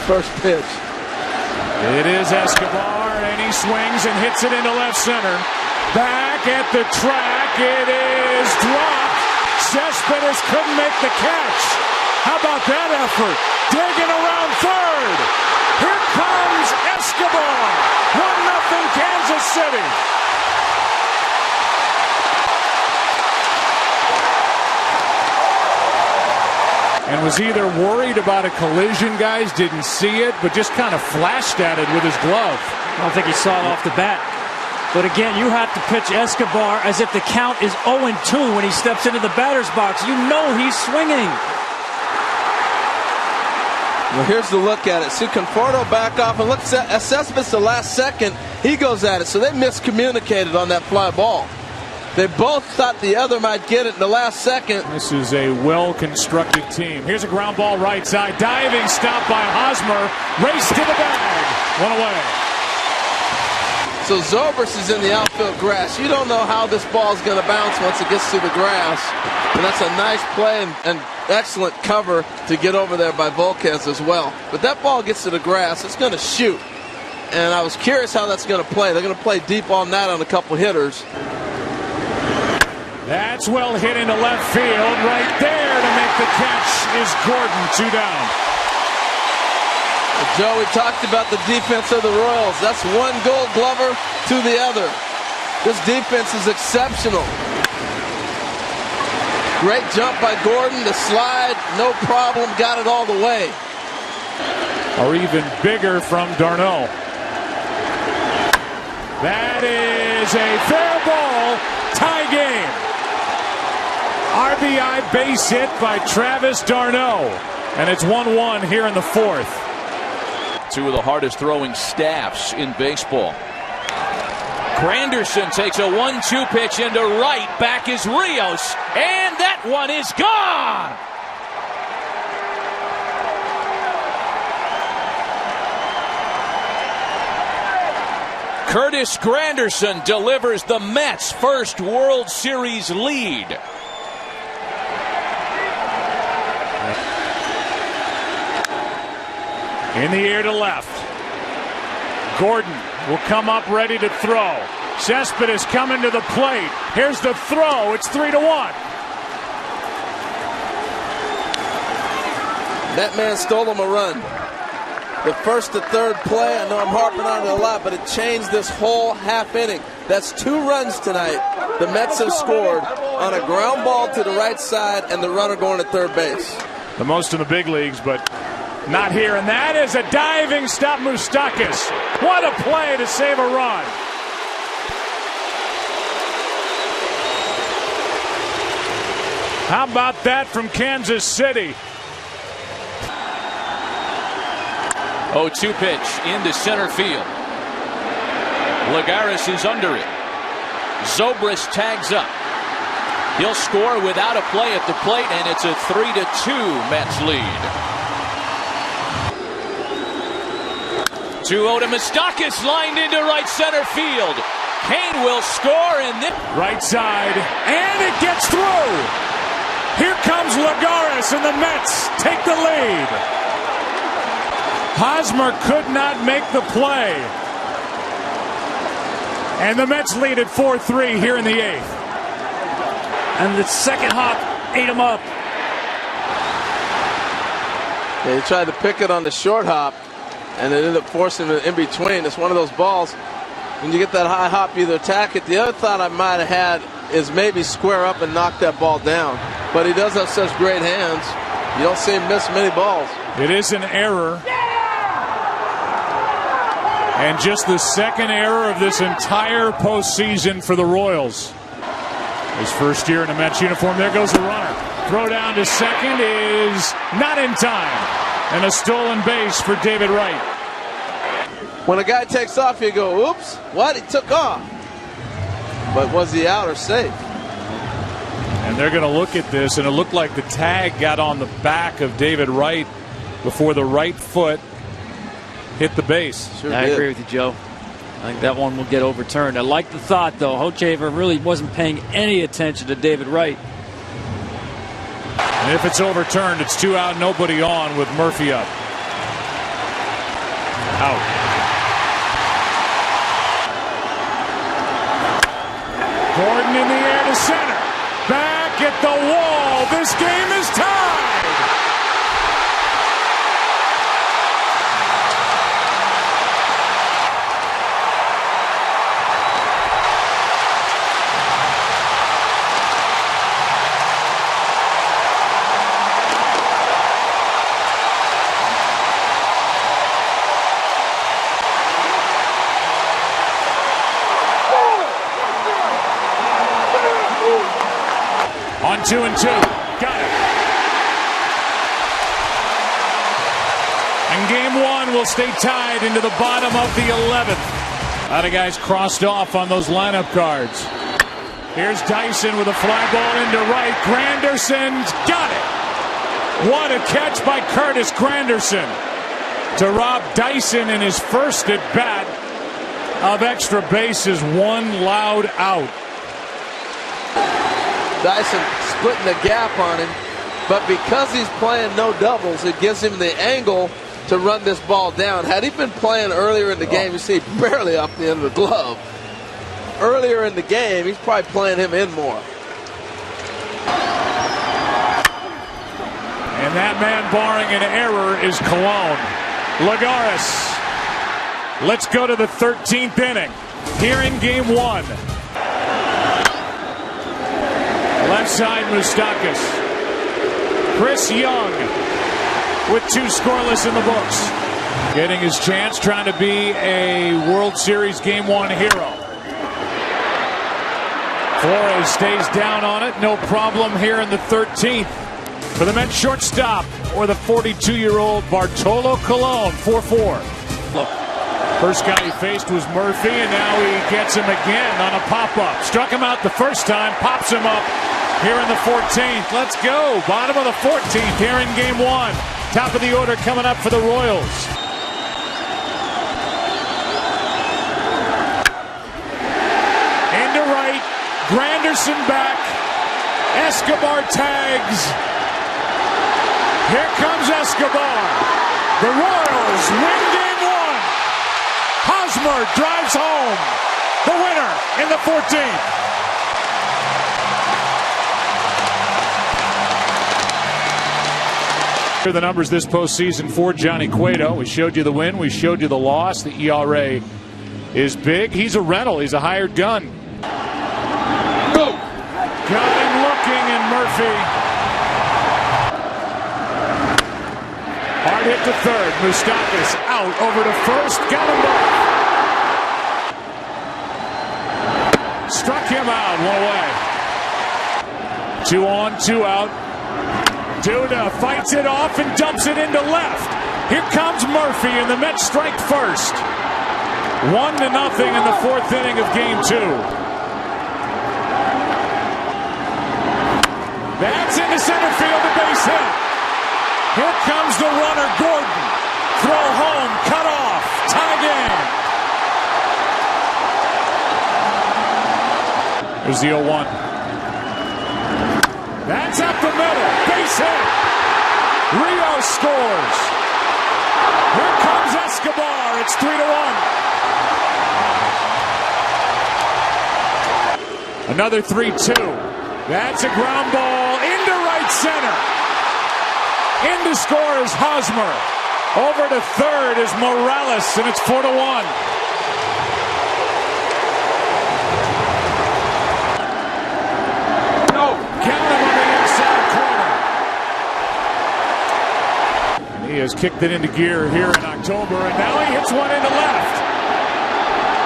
First pitch. It is Escobar, and he swings and hits it into left center. Back at the track, it is dropped. Cespedes couldn't make the catch. How about that effort? Digging around third. Here comes Escobar. 1-0 Kansas City. And was either worried about a collision, guys, didn't see it, but just kind of flashed at it with his glove. I don't think he saw it off the bat. But again, you have to pitch Escobar as if the count is 0-2 when he steps into the batter's box. You know he's swinging. Well, here's the look at it. See Conforto back off and look at Cespedes the last second. He goes at it. So they miscommunicated on that fly ball. They both thought the other might get it in the last second. This is a well-constructed team. Here's a ground ball right side. Diving stop by Hosmer. Race to the bag. One away. So Zobrist is in the outfield grass. You don't know how this ball is going to bounce once it gets to the grass. And that's a nice play and excellent cover to get over there by Volquez as well. But that ball gets to the grass, it's going to shoot. And I was curious how that's going to play. They're going to play deep on that on a couple hitters. That's well hit into left field. Right there to make the catch is Gordon. 2 down. Joe, we talked about the defense of the Royals. That's one Gold Glover to the other. This defense is exceptional. Great jump by Gordon. The slide, no problem. Got it all the way. Or even bigger from d'Arnaud. That is a fair ball. Tie game. RBI base hit by Travis d'Arnaud. And it's 1-1 here in the fourth. Two of the hardest throwing staffs in baseball. Granderson takes a 1-2 pitch into right. Back is Rios. And that one is gone. Curtis Granderson delivers the Mets' first World Series lead. In the air to left. Gordon will come up ready to throw. Cespedes coming to the plate. Here's the throw. It's 3-1. That man stole him a run. The first to third play, I know I'm harping on it a lot, but it changed this whole half inning. That's 2 runs tonight. The Mets have scored on a ground ball to the right side and the runner going to third base. The most in the big leagues, but not here. And that is a diving stop, Moustakas. What a play to save a run. How about that from Kansas City? 0-2 pitch into center field. Lagares is under it. Zobrist tags up. He'll score without a play at the plate, and it's a 3-2 Mets lead. 2-0 to Moustakas, lined into right center field. Kane will score, and then right side, and it gets through. Here comes Lagares, and the Mets take the lead. Hosmer could not make the play. And the Mets lead at 4-3 here in the 8th. And the second hop ate him up. Yeah, he tried to pick it on the short hop, and it ended up forcing him in between. It's one of those balls, when you get that high hop, you either attack it. The other thought I might have had is maybe square up and knock that ball down. But he does have such great hands. You don't see him miss many balls. It is an error. And just the second error of this entire postseason for the Royals. His first year in a Mets uniform. There goes the runner. Throw down to second is not in time. And a stolen base for David Wright. When a guy takes off, you go, oops, what? He took off. But was he out or safe? And they're going to look at this, and it looked like the tag got on the back of David Wright before the right foot hit the base. Sure I did. agree with you, Joe. I think that one will get overturned. I like the thought, though. Hochevar really wasn't paying any attention to David Wright. And if it's overturned, it's 2 out, nobody on with Murphy up. Out. Gordon in the air to center. Back at the wall. This game is tied. On 2-2. Got it. And game one will stay tied into the bottom of the 11th. A lot of guys crossed off on those lineup cards. Here's Dyson with a fly ball into right. Granderson's got it. What a catch by Curtis Granderson to rob Dyson in his first at bat of extra bases. One loud out. Dyson splitting the gap on him, but because he's playing no doubles, it gives him the angle to run this ball down. Had he been playing earlier in the game, you see barely off the end of the glove. Earlier in the game, he's probably playing him in more. And that man, barring an error, is Colon. Lagares. Let's go to the 13th inning. Here in game one. Left side, Moustakas. Chris Young with 2 scoreless in the books. Getting his chance, trying to be a World Series Game 1 hero. Flores stays down on it. No problem here in the 13th. For the Mets shortstop, or the 42-year-old Bartolo Colon, 4-4. Look. First guy he faced was Murphy, and now he gets him again on a pop-up. Struck him out the first time, pops him up here in the 14th. Let's go. Bottom of the 14th here in game one. Top of the order coming up for the Royals. Into right. Granderson back. Escobar tags. Here comes Escobar. The Royals win game one. Hosmer drives home. The winner in the 14th. Here are the numbers this postseason for Johnny Cueto. We showed you the win. We showed you the loss. The ERA is big. He's a rental. He's a hired gun. Go. Got him looking, and Murphy. Hard hit to third. Moustakas out over to first. Got him both. Struck him out. One away. 2 on, 2 out. Duda fights it off and dumps it into left. Here comes Murphy, and the Mets strike first. 1-0 in the 4th inning of game 2. That's into center field, a base hit. Here comes the runner, Gordon. Throw home, cut off, tie game. There's the 0-1. That's up the middle. Base hit. Rio scores. Here comes Escobar. It's 3-1. Another 3-2. That's a ground ball into right center. In to score is Hosmer. Over to third is Morales, and it's 4-1. He has kicked it into gear here in October, and now he hits one into left.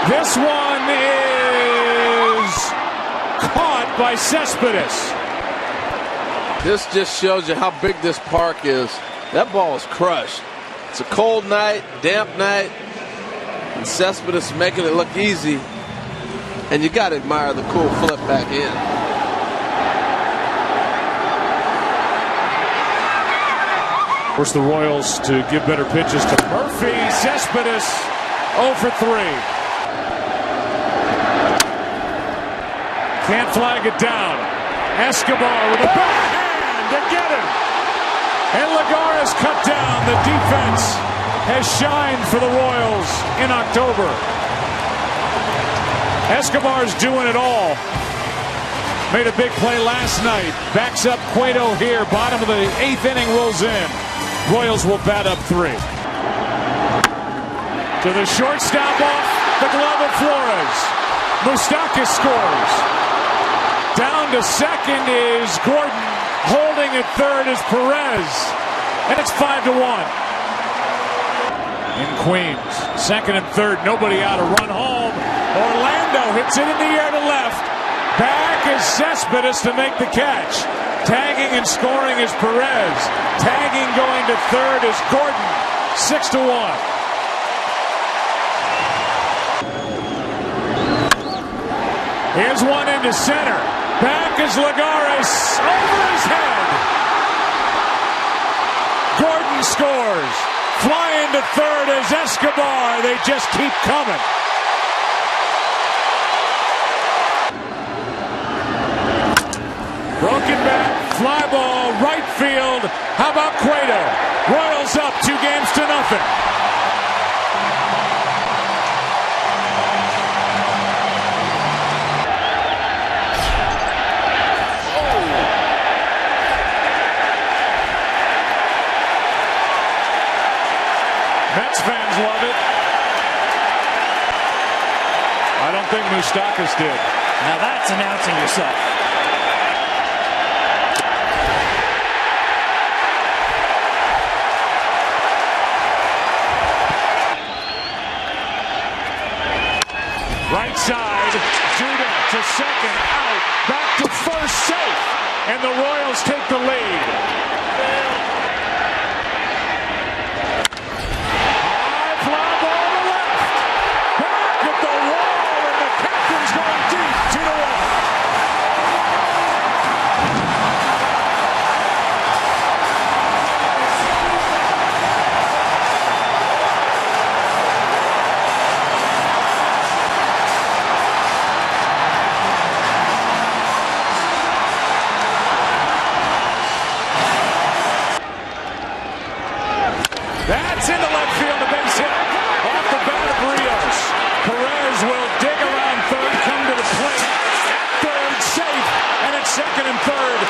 This one is caught by Cespedes. This just shows you how big this park is. That ball is crushed. It's a cold night, damp night, and Cespedes making it look easy. And you got to admire the cool flip back in. Force the Royals to give better pitches to Murphy. Cespedes 0 for 3. Can't flag it down. Escobar with a backhand to get him. And Lagares cut down the defense has shined for the Royals in October. Escobar's doing it all. Made a big play last night. Backs up Cueto here. Bottom of the 8th inning rolls in. Royals will bat up 3. To the shortstop off the glove of Flores. Moustakas scores. Down to second is Gordon. Holding at third is Perez. And it's 5-1. In Queens, second and third, nobody out, a run home. Orlando hits it in the air to left. Back is Cespedes to make the catch. Tagging and scoring is Perez. Tagging going to third is Gordon. 6-1. Here's one into center. Back is Lagares over his head. Gordon scores. Flying to third is Escobar. They just keep coming. Broken back, fly ball, right field. How about Cueto? Royals up 2-0. Mets fans love it. I don't think Moustakas did. Now that's announcing yourself. Right side, Judah to second, out, back to first, safe, and the Royals take the lead. High fly ball to left, back at the wall, and the captain's going deep, 2-1. That's into left field, a base hit off the bat of Rios. Perez will dig around third, come to the plate. Third, safe, and it's second and third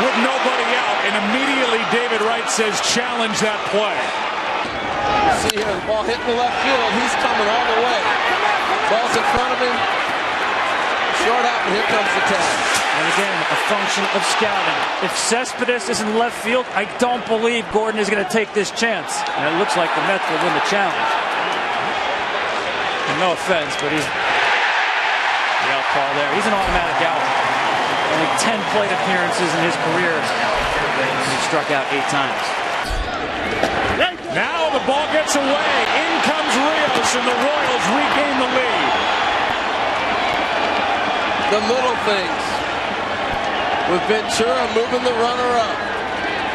with nobody out. And immediately David Wright says, challenge that play. See here, the ball hitting the left field. He's coming all the way. Ball's in front of him. Short out, and here comes the tag. And again, a function of scouting. If Cespedes is in left field, I don't believe Gordon is going to take this chance. And it looks like the Mets will win the challenge. And no offense, but he's the out call there. He's an automatic out. Only 10 plate appearances in his career. He struck out 8 times. Now the ball gets away. In comes Rios, and the Royals regain the lead. The little things. With Ventura moving the runner up.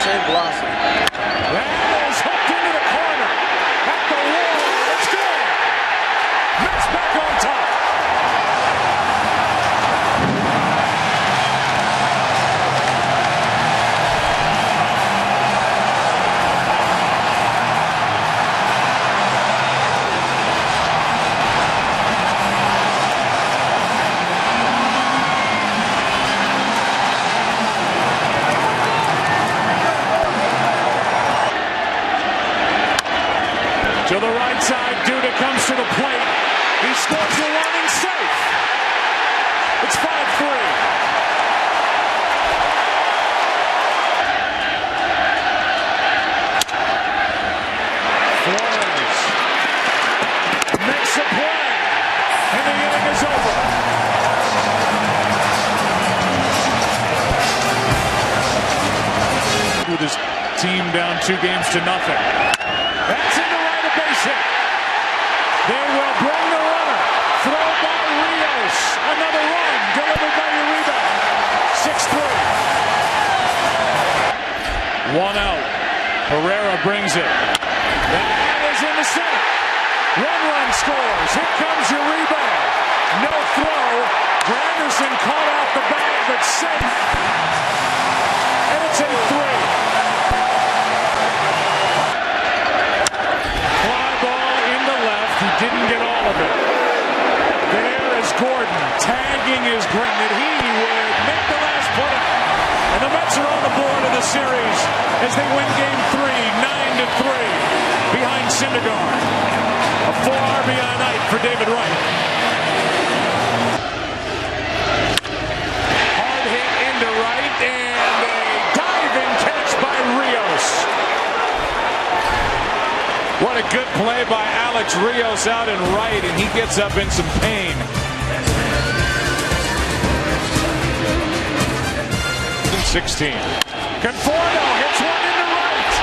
Shane Blossom. That is hooked into the corner. At the wall. It's good. Mets back on top. To the right side, Duda comes to the plate. He scores the run and safe. It's 5-3. Flores makes a play, and the inning is over. With his team down 2-0. That's into right, a base hit. They will bring the runner. Throw by Rios. Another run delivered by Uribe. 6-3. One out. Herrera brings it. That is in the center. One run scores. Here comes Uribe. No throw. Granderson caught out the bag, but safe. And it's 8-3. Series as they win Game 3, 9-3, behind Syndergaard. A 4 RBI night for David Wright. Hard hit into right, and a diving catch by Rios. What a good play by Alex Rios out in right, and he gets up in some pain. 16. Conforto hits one into right.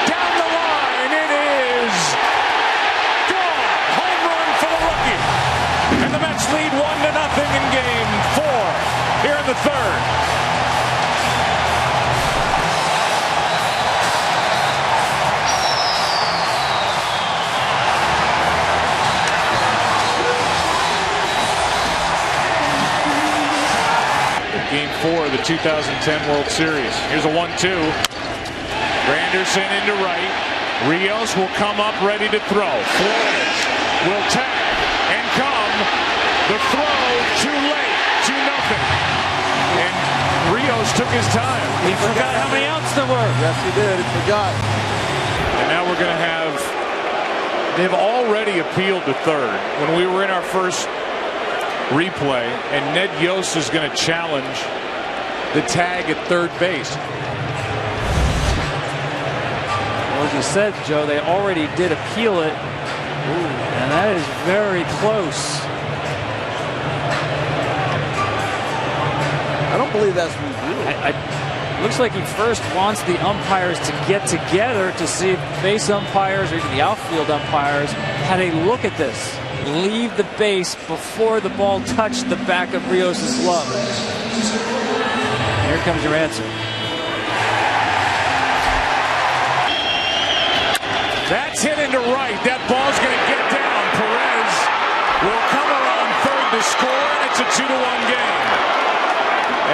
Down the line, it is gone. Home run for the rookie. And the Mets lead 1-0 in Game 4 here in the third. Game 4 of the 2010 World Series. Here's a 1-2. Granderson into right. Rios will come up ready to throw. Flores will tap and come. The throw too late. 2-0. And Rios took his time. He forgot how many outs there were. Yes, he did. He forgot. And now we're going to have... They've already appealed to third. When we were in our first replay, and Ned Yost is going to challenge the tag at third base. Well, as you said, Joe, they already did appeal it. And that is very close. I don't believe that's reviewed. Looks like he first wants the umpires to get together to see if base umpires or even the outfield umpires had a look at this. Leave the base before the ball touched the back of Rios' glove. Here comes your answer. That's hit into right. That ball's going to get down. Perez will come around third to score, and it's a 2-1 game.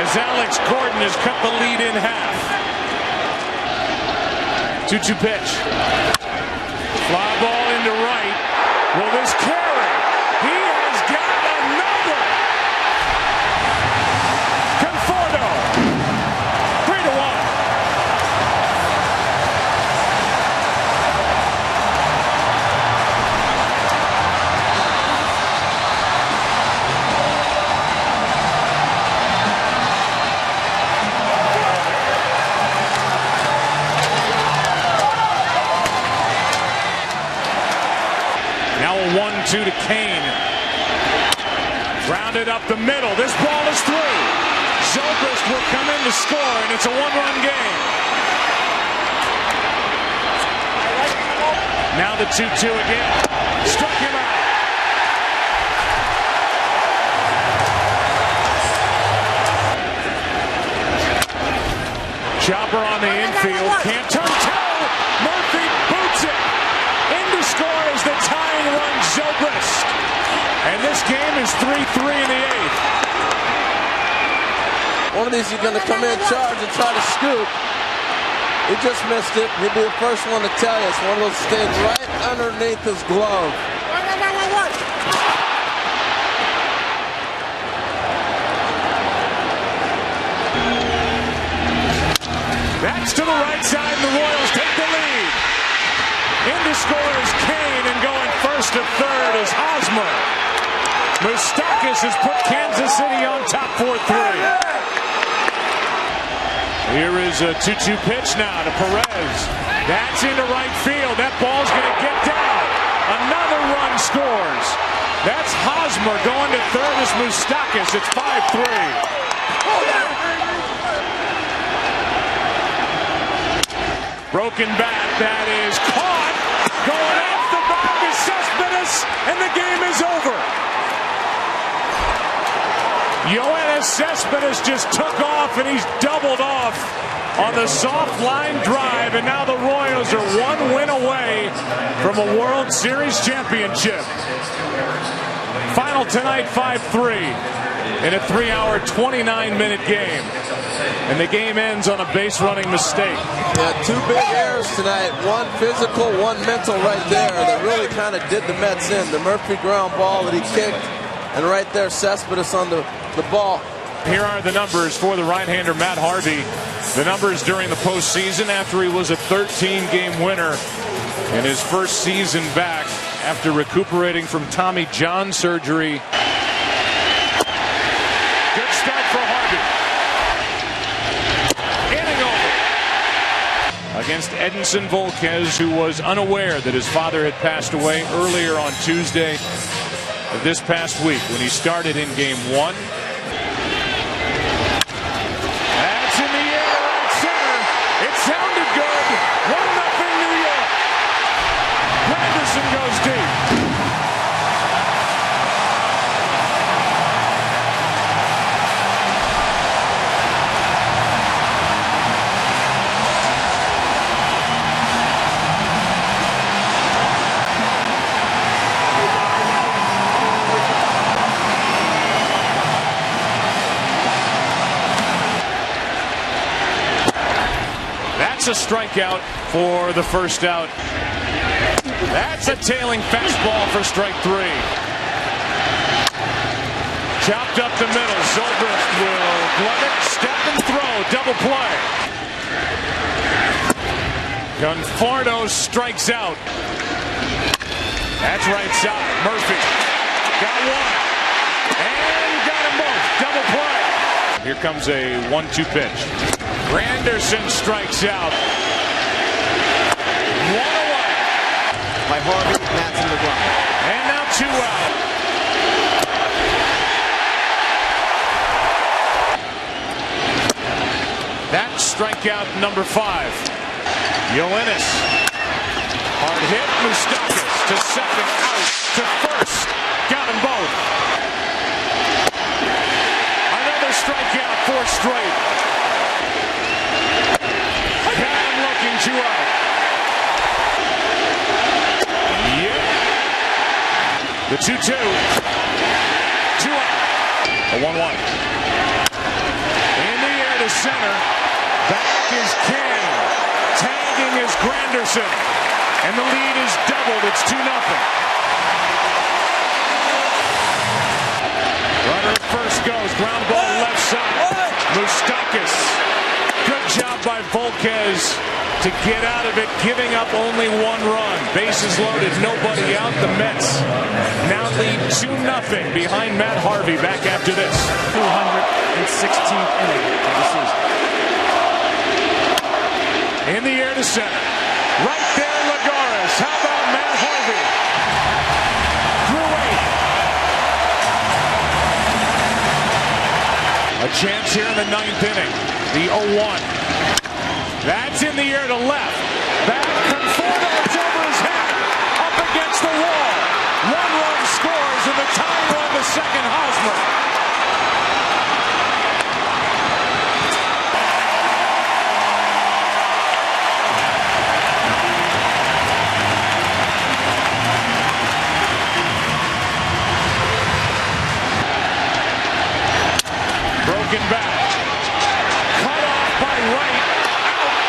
As Alex Gordon has cut the lead in half. 2-2 pitch. Fly ball into right. Will this carry? He has got another. Conforto. 3-1. Now a 1-2 to Kane. Rounded up the middle. This ball is through. Zobrist will come in to score, and it's a 1-run game. Now the 2-2 again. Struck him out. Chopper on the infield. Can't turn toe. Murphy boots it. In to score is the tying run, Zobrist. And this game is 3-3 in the eighth. One of these is going to come in charge and try to scoop. He just missed it. He'll be the first one to tell you. It's one of those stayed right underneath his glove. That's to the right side, and the Royals take the lead. In to score is Kane, and going first to third is Hosmer. Moustakas has put Kansas City on top 4-3. Here is a 2-2 pitch now to Perez. That's into right field. That ball's going to get down. Another run scores. That's Hosmer going to third as Moustakas. It's 5-3. Broken back. That is caught. Going off the back is Cespedes, and the game is over. Yoenis Cespedes just took off, and he's doubled off on the soft line drive, and now the Royals are one win away from a World Series championship. Final tonight, 5-3 in a 3-hour, 29-minute game. And the game ends on a base-running mistake. Yeah, two big errors tonight. One physical, one mental right there. That really kind of did the Mets in. The Murphy ground ball that he kicked, and right there, Cespedes on the ball. Here are the numbers for the right-hander Matt Harvey. The numbers during the postseason after he was a 13-game winner in his first season back after recuperating from Tommy John surgery. Good start for Harvey. Inning over against Edinson Volquez, who was unaware that his father had passed away earlier on Tuesday of this past week when he started in game 1. That's in the air, right center. It sounded good. 1-0 New York. Granderson goes deep. A strikeout for the first out. That's a tailing fastball for strike 3. Chopped up the middle. Zobrist will glove it, step and throw, double play. Conforto strikes out. That's right side. Murphy got one and got them both. Double play. Here comes a 1-2 pitch. Granderson strikes out. 1 away. By Harvey, Matson, McGraw. And now 2 out. That's strikeout number 5. Yoenis. Hard hit. Moustakas to second, out to first. Got them both. Another strikeout, 4 straight. 2 out. Yep. The 2-2. 2 out. A 1-1. In the air to center. Back is King. Tagging is Granderson. And the lead is doubled. It's 2-0. Runner at first goes. Ground ball left side. Moustakas. Good job by Volquez to get out of it, giving up only 1 run. Bases loaded, nobody out. The Mets now lead 2-0 behind Matt Harvey back after this. 216th inning of the season. In the air to center. Right there, Lagares. How about Matt Harvey? Through 8. A chance here in the 9th inning. The 0-1. That's in the air to left. Back, Conforto's over his head. Up against the wall. 1 run scores and the tying run to second, Hosmer. Broken back. Cut off by right.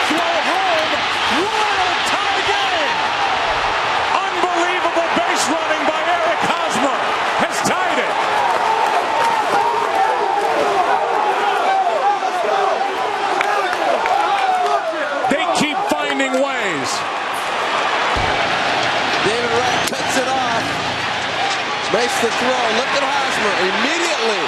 Throw home. World tie game. Unbelievable base running by Eric Hosmer has tied it. They keep finding ways. David Wright cuts it off. Makes the throw. Look at Hosmer. Immediately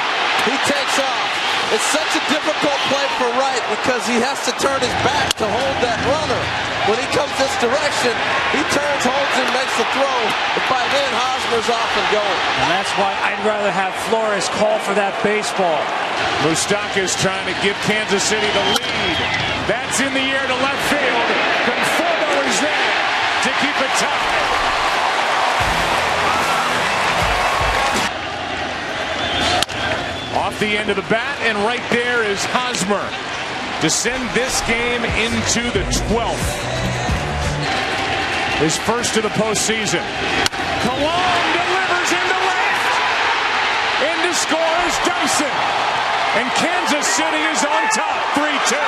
he takes off. It's such a difficult play for Wright because he has to turn his back to hold that runner. When he comes this direction, he turns, holds him, makes the throw. But by then, Hosmer's off and going. And that's why I'd rather have Flores call for that baseball. Moustakas trying to give Kansas City the lead. That's in the air to left field. Conforto is there to keep it tied. Off the end of the bat, and right there is Hosmer to send this game into the 12th. His first of the postseason. Colon delivers into left. Into scores Dyson. And Kansas City is on top, 3-2.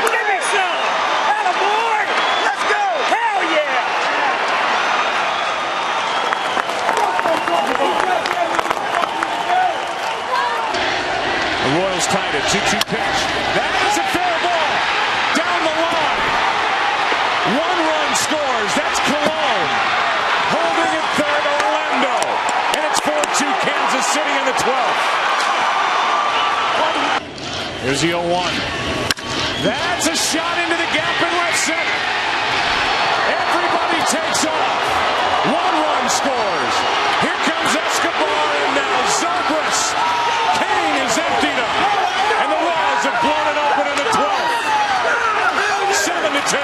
Give me some! Attaboy! Let's go! Hell yeah! The Royals tied it, 2-2 pitch. That Here's the 0-1. That's a shot into the gap in left center. Everybody takes off. One run scores. Here comes Escobar, and now Zobrist. Kane is emptied up, and the Royals have blown it open in the 12th. 7-2.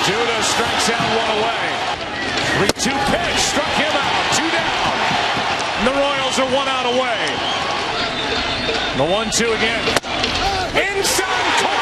Duda strikes out one away. 3-2 pitch, struck him out, 2 down. And the Royals are 1 out away. The 1-2 again. Inside corner.